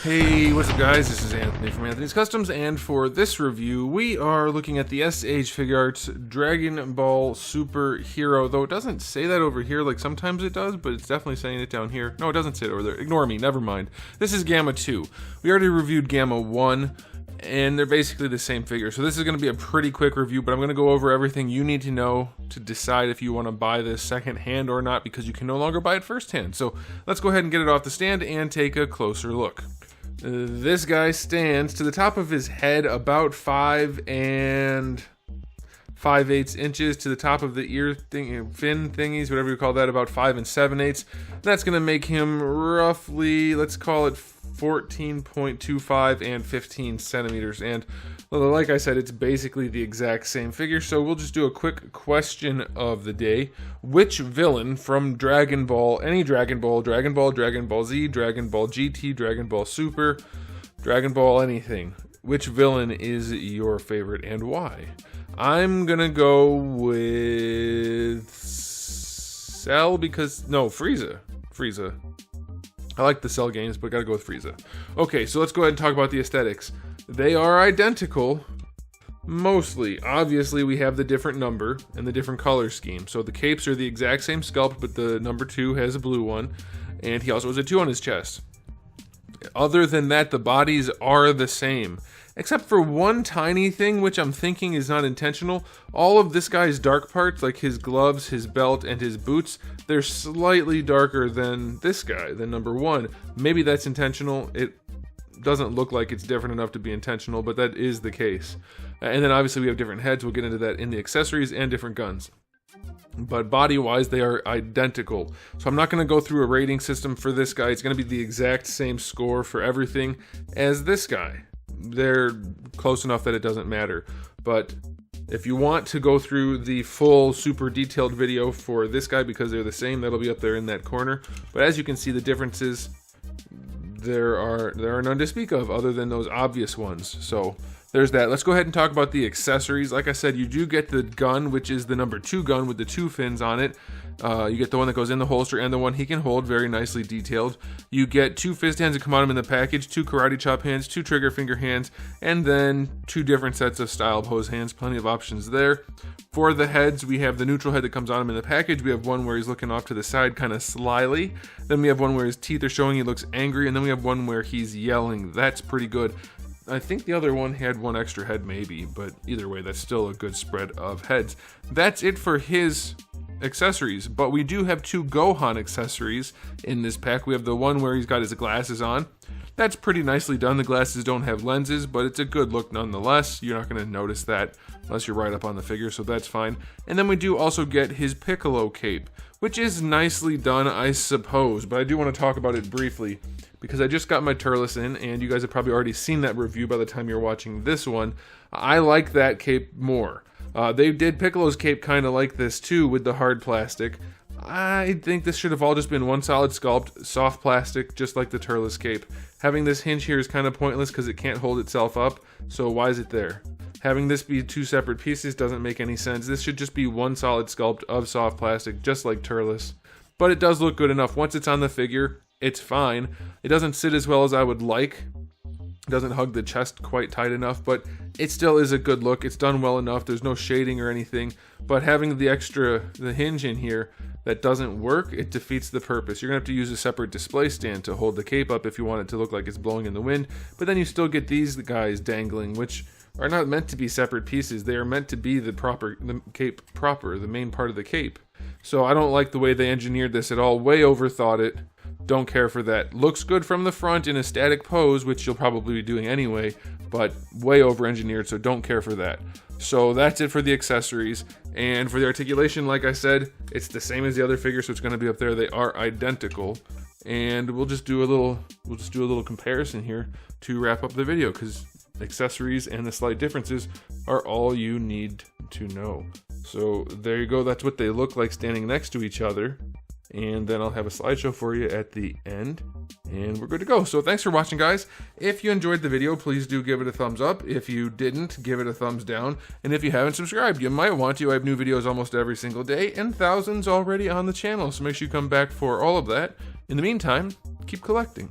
Hey, what's up guys? This is Anthony from Anthony's Customs, and for this review, we are looking at the Aves Figuarts Dragon Ball Super Hero, though it doesn't say that over here like sometimes it does, but it's definitely saying it down here. No, it doesn't say it over there. Ignore me, never mind. This is Gamma 2. We already reviewed Gamma 1, and they're basically the same figure. So this is going to be a pretty quick review, but I'm going to go over everything you need to know to decide if you want to buy this second hand or not, because you can no longer buy it first hand. So let's go ahead and get it off the stand and take a closer look. This guy stands to the top of his head about 5 5/8 inches, to the top of the ear fin thingies, whatever you call that, about 5 7/8. That's going to make him roughly, let's call it 14.25 and 15 centimeters. And like I said, it's basically the exact same figure. So we'll just do a quick question of the day. Which villain from Dragon Ball, any Dragon Ball, Dragon Ball Z, Dragon Ball GT, Dragon Ball Super, Dragon Ball anything, which villain is your favorite and why? I'm gonna go with Cell because, no, Frieza. I like the Cell games, but gotta go with Frieza. Okay, so let's go ahead and talk about the aesthetics. They are identical, mostly. Obviously, we have the different number and the different color scheme. So the capes are the exact same sculpt, but the number 2 has a blue one, and he also has a 2 on his chest. Other than that, the bodies are the same, except for one tiny thing, which I'm thinking is not intentional. All of this guy's dark parts, like his gloves, his belt, and his boots, they're slightly darker than this guy, than number 1. Maybe that's intentional. It doesn't look like it's different enough to be intentional, but that is the case. And then obviously we have different heads. We'll get into that in the accessories, and different guns. But body-wise, they are identical. So I'm not going to go through a rating system for this guy. It's going to be the exact same score for everything as this guy. They're close enough that it doesn't matter. But if you want to go through the full super detailed video for this guy, because they're the same, that'll be up there in that corner. But as you can see, the differences, there are none to speak of other than those obvious ones. So there's that. Let's go ahead and talk about the accessories. Like I said, you do get the gun, which is the number 2 gun with the 2 fins on it. You get the one that goes in the holster and the one he can hold, very nicely detailed. You get 2 fist hands that come on him in the package, 2 karate chop hands, 2 trigger finger hands, and then 2 different sets of style pose hands. Plenty of options there. For the heads, we have the neutral head that comes on him in the package. We have one where he's looking off to the side kind of slyly. Then we have one where his teeth are showing, he looks angry, and then we have one where he's yelling. That's pretty good. I think the other one had one extra head maybe, but either way, that's still a good spread of heads. That's it for his accessories, but we do have 2 Gohan accessories in this pack. We have the one where he's got his glasses on. That's pretty nicely done. The glasses don't have lenses, but it's a good look nonetheless. You're not going to notice that unless you're right up on the figure, so that's fine. And then we do also get his Piccolo Cape, which is nicely done, I suppose, but I do want to talk about it briefly, because I just got my Turles in, and you guys have probably already seen that review by the time you're watching this one. I like that cape more. They did Piccolo's cape kind of like this too, with the hard plastic. I think this should have all just been one solid sculpt, soft plastic, just like the Turles cape. Having this hinge here is kind of pointless because it can't hold itself up, so why is it there? Having this be 2 separate pieces doesn't make any sense. This should just be one solid sculpt of soft plastic, just like Turles. But it does look good enough. Once it's on the figure, it's fine. It doesn't sit as well as I would like. It doesn't hug the chest quite tight enough, but it still is a good look. It's done well enough. There's no shading or anything, but having the hinge in here that doesn't work, it defeats the purpose. You're gonna have to use a separate display stand to hold the cape up if you want it to look like it's blowing in the wind, but then you still get these guys dangling, which are not meant to be separate pieces. They are meant to be the cape proper, the main part of the cape. So I don't like the way they engineered this at all. Way overthought it. Don't care for that. Looks good from the front in a static pose, which you'll probably be doing anyway, but way over-engineered, so don't care for that. So that's it for the accessories. And for the articulation, like I said, it's the same as the other figure, so it's going to be up there. They are identical. And we'll just do a little comparison here to wrap up the video, because accessories and the slight differences are all you need to know. So there you go. That's what they look like standing next to each other. And then I'll have a slideshow for you at the end, and we're good to go. So thanks for watching, guys. If you enjoyed the video, please do give it a thumbs up. If you didn't, give it a thumbs down. And if you haven't subscribed, you might want to. I have new videos almost every single day, and thousands already on the channel, so make sure you come back for all of that. In the meantime, keep collecting.